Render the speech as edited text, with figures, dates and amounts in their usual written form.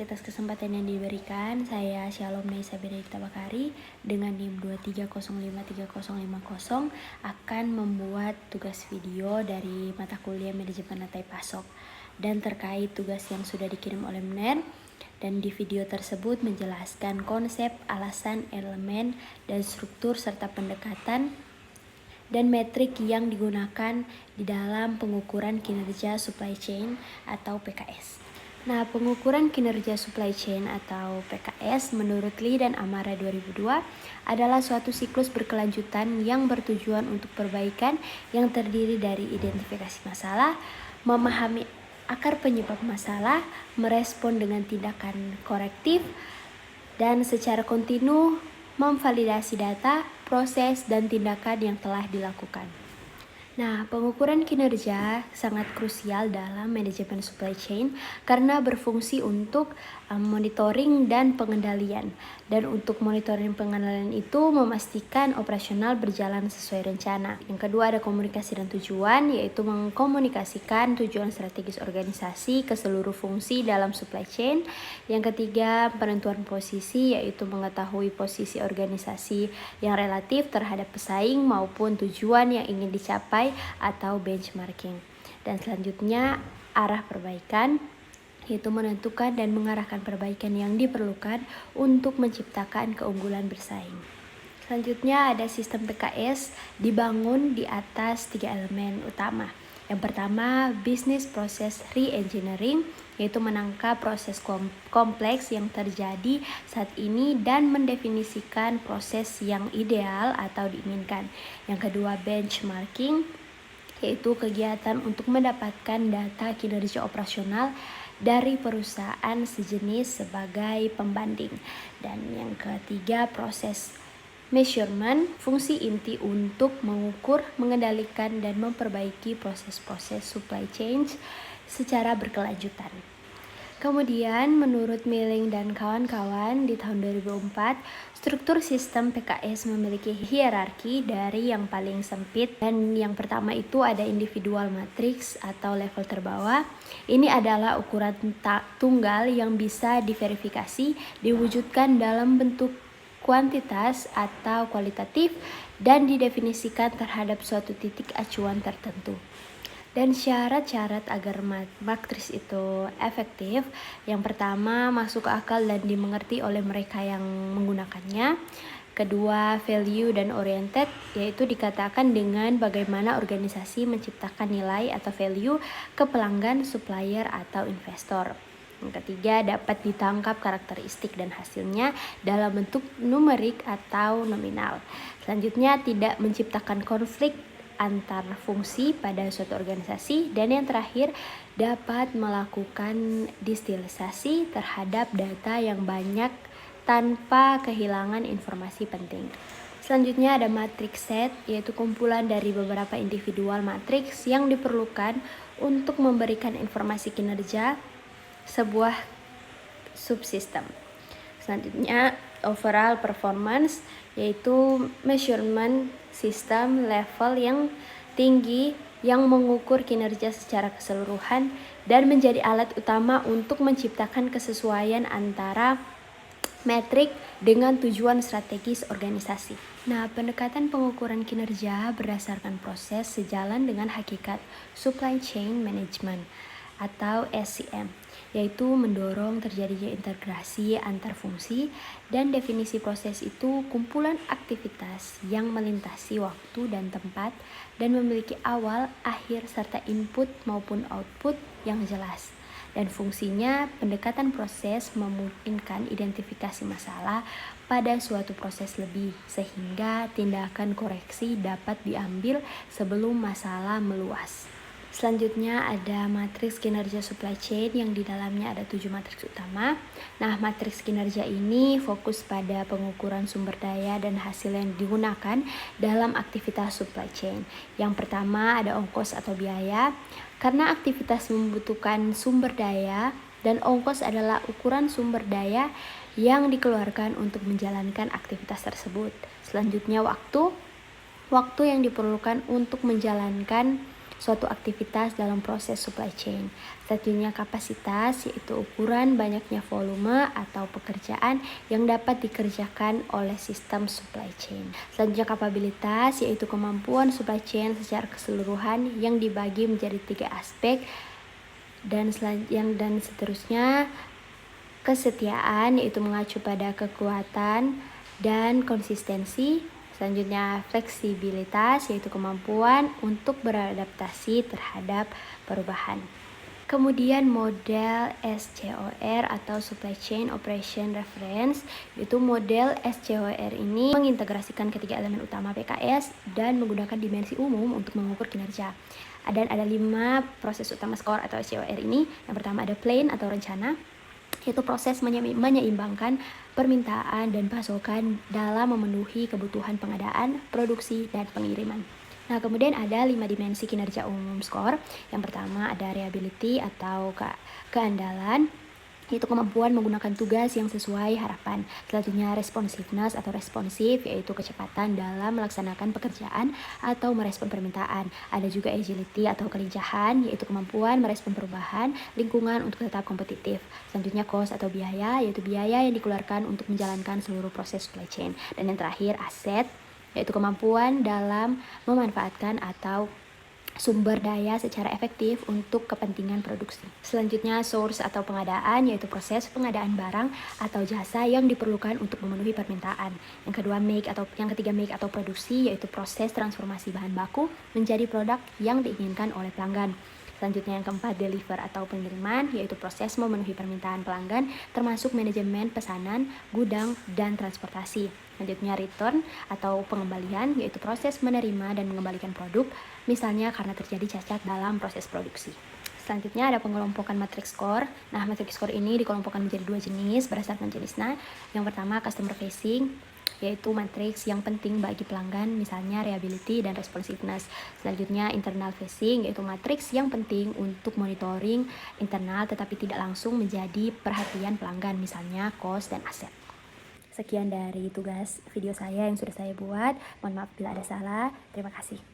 kasih atas kesempatan yang diberikan. Saya Shalom Naisa Benedikta Bakari dengan NIM 23053050 akan membuat tugas video dari mata kuliah manajemen rantai pasok dan terkait tugas yang sudah dikirim oleh MEN. Dan di video tersebut menjelaskan konsep, alasan, elemen, dan struktur serta pendekatan dan metrik yang digunakan di dalam pengukuran kinerja supply chain atau PKS. Nah, pengukuran kinerja supply chain atau PKS menurut Lee dan Amara 2002 adalah suatu siklus berkelanjutan yang bertujuan untuk perbaikan yang terdiri dari identifikasi masalah, memahami akar penyebab masalah, merespon dengan tindakan korektif, dan secara kontinu memvalidasi data, proses, dan tindakan yang telah dilakukan. Nah, pengukuran kinerja sangat krusial dalam manajemen supply chain karena berfungsi untuk monitoring dan pengendalian. Dan untuk monitoring pengendalian itu memastikan operasional berjalan sesuai rencana. Yang kedua ada komunikasi dan tujuan, yaitu mengkomunikasikan tujuan strategis organisasi ke seluruh fungsi dalam supply chain. Yang ketiga penentuan posisi, yaitu mengetahui posisi organisasi yang relatif terhadap pesaing maupun tujuan yang ingin dicapai atau benchmarking. Dan selanjutnya arah perbaikan, yaitu menentukan dan mengarahkan perbaikan yang diperlukan untuk menciptakan keunggulan bersaing. Selanjutnya ada sistem PKS dibangun di atas 3 elemen utama. Yang pertama, business process re-engineering, yaitu menangkap proses kompleks yang terjadi saat ini dan mendefinisikan proses yang ideal atau diinginkan. Yang kedua, benchmarking, yaitu kegiatan untuk mendapatkan data kinerja operasional dari perusahaan sejenis sebagai pembanding. Dan yang ketiga, proses measurement, fungsi inti untuk mengukur, mengendalikan, dan memperbaiki proses-proses supply chain secara berkelanjutan. Kemudian menurut Milling dan kawan-kawan di tahun 2004, struktur sistem PKS memiliki hierarki dari yang paling sempit, dan yang pertama itu ada individual matrix atau level terbawah. Ini adalah ukuran tunggal yang bisa diverifikasi, diwujudkan dalam bentuk kuantitas atau kualitatif dan didefinisikan terhadap suatu titik acuan tertentu. Dan syarat-syarat agar matriks itu efektif, yang pertama masuk akal dan dimengerti oleh mereka yang menggunakannya. Kedua, value dan oriented, yaitu dikatakan dengan bagaimana organisasi menciptakan nilai atau value ke pelanggan, supplier, atau investor. Yang ketiga, dapat ditangkap karakteristik dan hasilnya dalam bentuk numerik atau nominal. Selanjutnya, tidak menciptakan konflik antar fungsi pada suatu organisasi. Dan yang terakhir, dapat melakukan distilisasi terhadap data yang banyak tanpa kehilangan informasi penting. Selanjutnya ada matrix set, yaitu kumpulan dari beberapa individual matriks yang diperlukan untuk memberikan informasi kinerja sebuah subsistem. Selanjutnya overall performance, yaitu measurement sistem level yang tinggi yang mengukur kinerja secara keseluruhan dan menjadi alat utama untuk menciptakan kesesuaian antara metrik dengan tujuan strategis organisasi. Nah, pendekatan pengukuran kinerja berdasarkan proses sejalan dengan hakikat supply chain management atau SCM, yaitu mendorong terjadinya integrasi antar fungsi, dan definisi proses itu kumpulan aktivitas yang melintasi waktu dan tempat dan memiliki awal, akhir, serta input maupun output yang jelas. Dan fungsinya, pendekatan proses memungkinkan identifikasi masalah pada suatu proses lebih, sehingga tindakan koreksi dapat diambil sebelum masalah meluas. Selanjutnya ada matriks kinerja supply chain yang di dalamnya ada 7 matriks utama. Nah, matriks kinerja ini fokus pada pengukuran sumber daya dan hasil yang digunakan dalam aktivitas supply chain. Yang pertama ada ongkos atau biaya, karena aktivitas membutuhkan sumber daya dan ongkos adalah ukuran sumber daya yang dikeluarkan untuk menjalankan aktivitas tersebut. Selanjutnya waktu yang diperlukan untuk menjalankan suatu aktivitas dalam proses supply chain. Selanjutnya kapasitas, yaitu ukuran banyaknya volume atau pekerjaan yang dapat dikerjakan oleh sistem supply chain. Selanjutnya kapabilitas, yaitu kemampuan supply chain secara keseluruhan yang dibagi menjadi 3 aspek. Dan seterusnya kesetiaan, yaitu mengacu pada kekuatan dan konsistensi. Selanjutnya fleksibilitas, yaitu kemampuan untuk beradaptasi terhadap perubahan. Kemudian model SCOR atau Supply Chain Operation Reference, yaitu model SCOR ini mengintegrasikan ketiga elemen utama PKS dan menggunakan dimensi umum untuk mengukur kinerja. Dan ada 5 proses utama SCOR atau SCOR ini. Yang pertama ada plan atau rencana, yaitu proses menyeimbangkan permintaan dan pasokan dalam memenuhi kebutuhan pengadaan, produksi, dan pengiriman. Nah, kemudian ada 5 dimensi kinerja umum SCOR. Yang pertama ada reliability atau keandalan, yaitu kemampuan menggunakan tugas yang sesuai harapan. Selanjutnya responsiveness atau responsif, yaitu kecepatan dalam melaksanakan pekerjaan atau merespon permintaan. Ada juga agility atau kelincahan, yaitu kemampuan merespon perubahan lingkungan untuk tetap kompetitif. Selanjutnya cost atau biaya, yaitu biaya yang dikeluarkan untuk menjalankan seluruh proses supply chain. Dan yang terakhir asset, yaitu kemampuan dalam memanfaatkan atau sumber daya secara efektif untuk kepentingan produksi. Selanjutnya source atau pengadaan, yaitu proses pengadaan barang atau jasa yang diperlukan untuk memenuhi permintaan. Yang ketiga make atau produksi, yaitu proses transformasi bahan baku menjadi produk yang diinginkan oleh pelanggan. Selanjutnya yang keempat deliver atau pengiriman, yaitu proses memenuhi permintaan pelanggan termasuk manajemen pesanan, gudang, dan transportasi. Selanjutnya return atau pengembalian, yaitu proses menerima dan mengembalikan produk, misalnya karena terjadi cacat dalam proses produksi. Selanjutnya ada pengelompokan matriks score. Nah, matriks score ini dikelompokkan menjadi 2 jenis berdasarkan jenisnya. Yang pertama customer facing, yaitu matriks yang penting bagi pelanggan, misalnya reliability dan responsiveness. Selanjutnya internal facing, yaitu matriks yang penting untuk monitoring internal tetapi tidak langsung menjadi perhatian pelanggan, misalnya cost dan aset. Sekian dari tugas video saya yang sudah saya buat. Mohon maaf bila ada salah. Terima kasih.